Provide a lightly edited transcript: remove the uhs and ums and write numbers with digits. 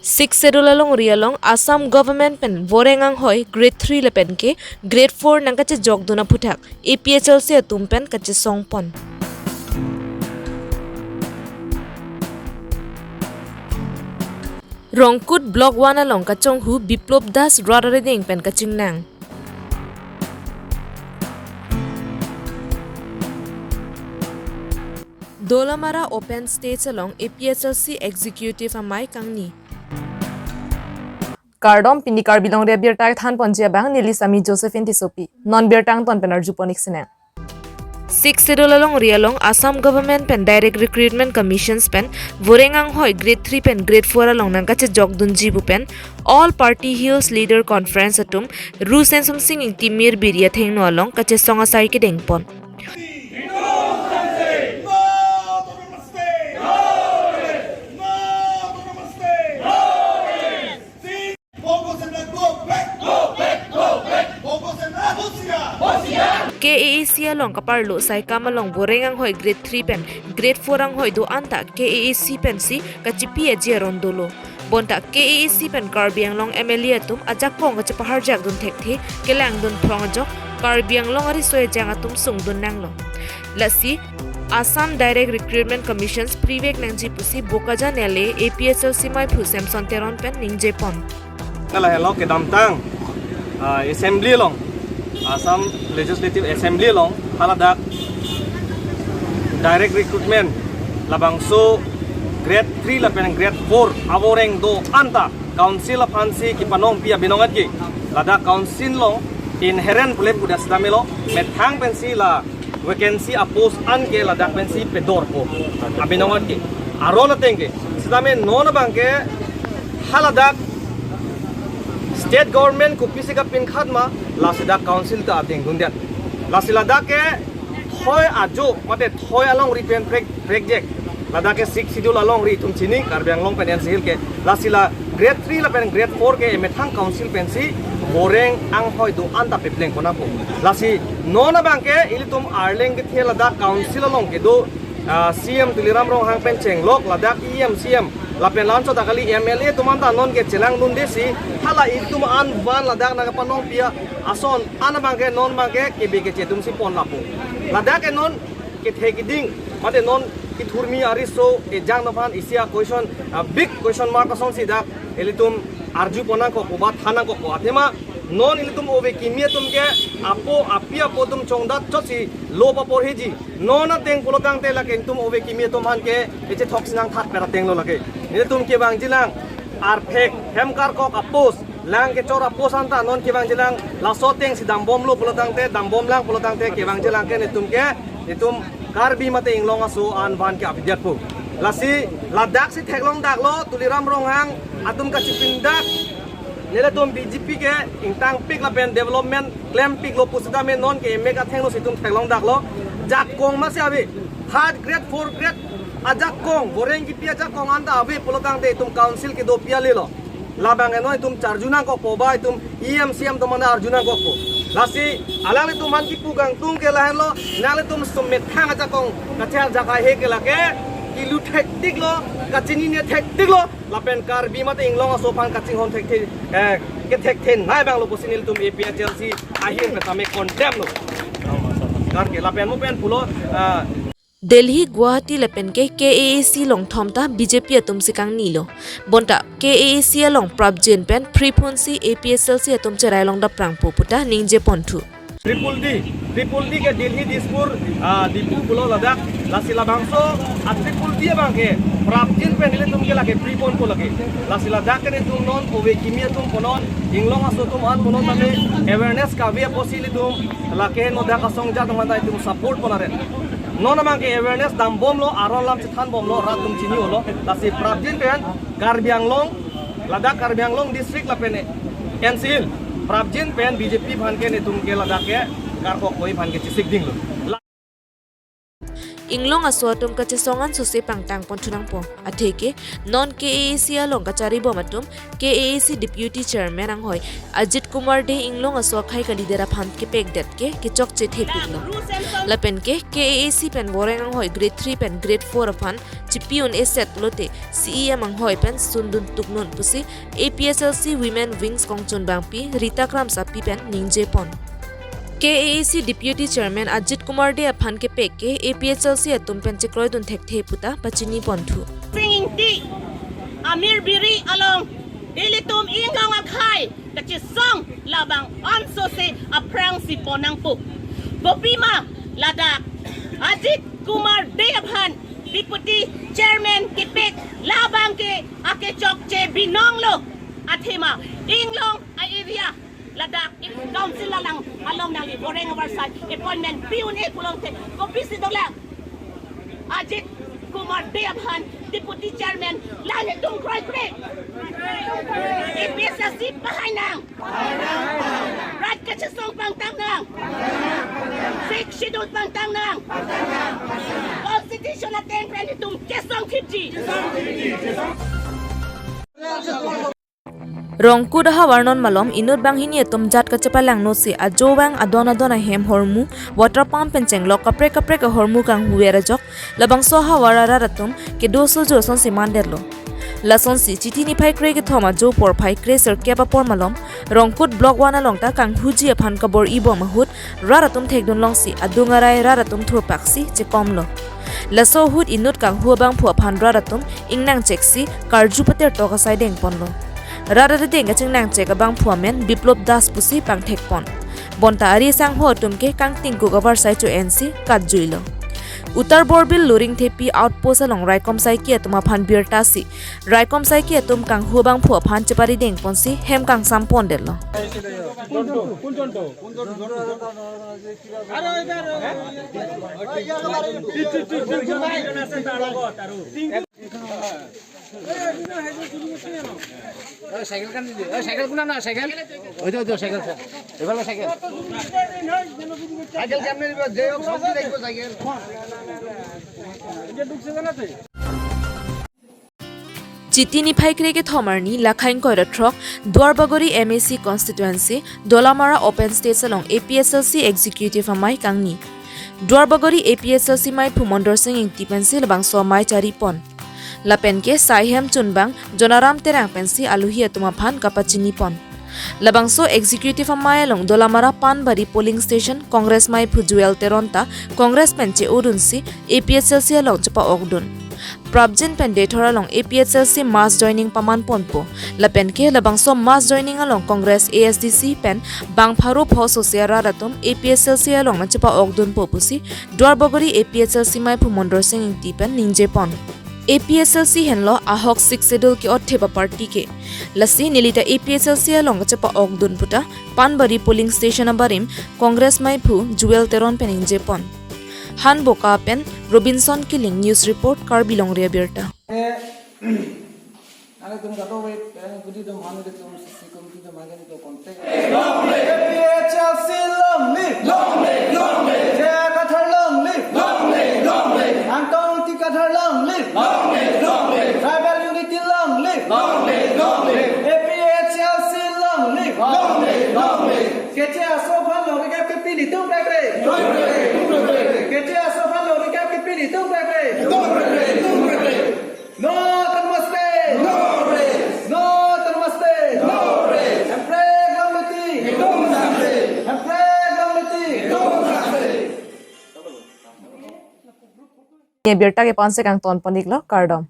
6 schedule along rialong Assam government pen vorengang hoi grade 3 le pen ke grade 4 nang kache jogduna puthak APHL se tumpen kache songpon Rongkut block 1 along kachong hu Biplop Das radare ding pen kaching nang Dolamara open states along APHLC executive amai kangni Kardom pini karbilong re birtang than ponjia bang nili sami Josephine Tisopi non birtang ton penar juponik sene 6 schedule along rialong Assam government pen direct recruitment commissions pen vorengang hoi grade 3 pen grade 4 along nang kache jogdun jibu pen all party hills leader conference atum ru sensum sing timir biria thengno along kache songa sai ke dengpon KAAC along kaparlo sai kamalong borengang hoi grade 3 pen grade 4 ang hoi do anta KAAC pen si kachipi aji rondolo bonta KAAC pen karbiang long MLA atum ajak kong kache pahar jak dun thekthi kelang dun phrong jok karbiang long ari soe jang atum sung dun nanglo lasi Assam Direct Recruitment Commission's Privek Nangji Pusi Bokaja Nele APHL Simai Phusem Sonteron pen ningje pon Kala hello ke damtang assembly long Assam Legislative Assembly long haladak direct recruitment labangso grade 3 lapen grade 4 aboreng do anta council of hansi ki panong pia binongat ki lada council long inherent pule pudas damelo methang pensi la vacancy a post an ke lada pensi pedor po abinongat ki arona tenge sidame non bangke haladak state government ko pisi ka pin khatma lasida council ta ating gundian lasila da ke thoi ajo mate thoi along repen project lada ke 6 schedule along ri tum chini karbiang long pen sil ke lasila grade 3 la pen grade 4 ke methang council pen si boreng ang hoi do anta pepleng kona po lasi nona bang ke ilitum arleng ke thela da council along ke do CM tuliram rong hang pen cheng lok ladak CM lapen lancho takali MLA tumanta non ke chelang nun desi hala itum an van ladak naga panong pia ason ana bangke non bangke ke beke chetum si pon lapo ladak ke non ke thegiding mate non ki thurmi ariso e jang nafan isia question big question mark ason si dak elitum arju pona ko ba thana ko atema non ilitum ove kimia tum ke apo apia podum chongda chosi loba porheji nona teng pulotang te la kentum ove kimia tum han ke eche thoksinang that pera teng lo lage ilitum ke bang jilang arphek hemkar ko apos lang ke chora posanta non ke bang jilang la soteng si dambom lo pulotang te dambom lang pulotang te ke bang jilang ke nitum karbi mate inglong aso an van ke apidiat po lasi ladak si theklong dak lo tuliram ronghang atum ka chipindak nila tum BJP ke intang pik la pen development claim pik lo pusida me non ke mega thenglo situm theklong dak lo jak kong ma se abi third grade 4 grade ajak kong boreng ki pia jak kong anda abi polotang de tum council ke do pia le lo labang eno tum charjuna ko po ba tum EMCM to mana arjuna ko po lasi alang tum man ki pugang tum ke la lo nale tum sumet thang ajak kong kachal jaka he ke la ke ilu tektik lo kachini ne tektik lo lapen karbi mate inglong aso pan kaching hon tektik ke tekten nai bang lo posinil tum APHLC ahin pe tame condemn lo kar ke lapen mo pen pulo Delhi Guwahati lepen ke KAAC long thomta BJP atum sikang nilo bonta KAAC along prabjen pen preponsi APHLC atum cherai long da prangpo puta ningje pontu Triple D ke Delhi Dispur Dipu pulo ladak lasila bangso Triple D bang ke prabjen pen ile tum ke lage prepon ko lage lasila dak ke tum non ove kimia tum ponon inglong aso tum an ponon tame awareness ka via posili tum lake no dak asong ja tum ta tum support ponare non amang ke awareness dam bom lo aron lam chan bom lo rat tum chini lo lasi prabjen pen karbiang long ladak karbiang long district la pen NCL prabjen pen BJP bhan ke ne tum ke ladak ke kar ko koi bhan ke chisik ding lo inglong aswa tum kachisongan sose pangtang pontunang po atheke non KAAC along kachari bomatum KAAC deputy chairman ang hoy Ajit Kumar de inglong aswa khai kalidera phant ke pek det ke chok che thepiklo lapen ke KAAC pen boreng ang hoy grade 3 pen grade 4 aphan chipion eset lote CEM ang hoy pen sundun tuknon pusi APSLC women wings kongchon bangpi Rita Kram sapi pen ningje pon KAAC Deputy Chairman Ajit Kumar de aphan ke pek ke APSLC atum pen chikroi dun thek the puta pachini ponthu singing ti Amir Biri along ilitum ingang akhai kachi song labang anso se aprang si ponang pu Bopima ladak Ajit Kumar de aphan Deputy Chairman kipek labang ke ake chok che binong lo athema inglong area ladak council lang along nang boreng oversight appointment piun e pulong te kopi sidong Ajit Kumar Deabhan Deputy Chairman lani tung kray kray APSLC bahay nang right kachasong pangtang nang six schedule pangtang nang constitution at temple itung kesong tipji Rongku daha warnon malom inut bang hini etum jat ka chepalang no si ajo bang adona hem hormu water pump penceng lok kapre ka hormu kang huera jok labang so ha warara ratum ke doso jo son si manderlo lason si chiti ni phai kre ke thoma jo por phai kre sir ke pa por malom rongkut block wana longta kang huji aphan kabor ibo mahut raratum thekdon long si adungarai raratum thur paksi che komlo laso hut inut kang huabang phu aphan raratum ingnang cheksi karju pater toka sai deng ponlo Rara de deng aching nang cheka bang phuamen Biplop Das pusi pang thekpon bonta ari sang ho tumke kang tingku cover sai chu NC kat juilo Uttar Borbil luring thepi outpost along Raikom sai ki atuma phan birta si Raikom sai ki atum kang huabang phu phan chepari deng ponsi hem kang sampon dello cycle কান দিদি cycle কোনা না cycle ওই তো cycle এবার cycle cycle কেমনে দিবা যে সবজি দেখবো সাইকেল এটা ঢুকছে জানাতে Chitini Phaikre ke Thomarni Lakhain Koira Trok Dwarbagori MAC constituency Dolamara open states along APSLC executive amai kangni Dwarbagori APSLC mai Phumondor Singh Ingtipensi labang so mai chari pon Lapen ke Saihem Chunbang Jonaram Terang pensi aluhi atuma phan kapachini pon labang so executive amai along Dolamara Panbari polling station Congress mai Phujuel Teronta Congress penche urunsi APSLC along chapa ogdun Prabjin Pendator along APSLC mass joining paman ponpo lapen ke labang so mass joining along Congress ASDC pen bang pharu pho sosiara ratum APSLC along na chapa ogdun popusi Dwarbagori APSLC mai Phumondor Singh Ingti pen ningje pon APSLC henlo ahok 6 schedule ki otheba party ke lasi nilita APSLC along chapa ogdun puta Panbari polling station abarim Congress mai phu Jewel Teron pen ningje pon Han Boka pen Robinson Killing News Report Karbilong Ria Birta আরে তুমি কাটো ওই গুদি তো মান দে তুমি CC committee তো মাগে তো contact Tribal unity long live APSLC long live Kece asofa lori ka ke pili tum prekre Kece asofa lori ka ke pili tum prekre No namaste no namaste noEmpre gamatiEmpre gamati Ye birta ke 5 se kang ton panik lo kardom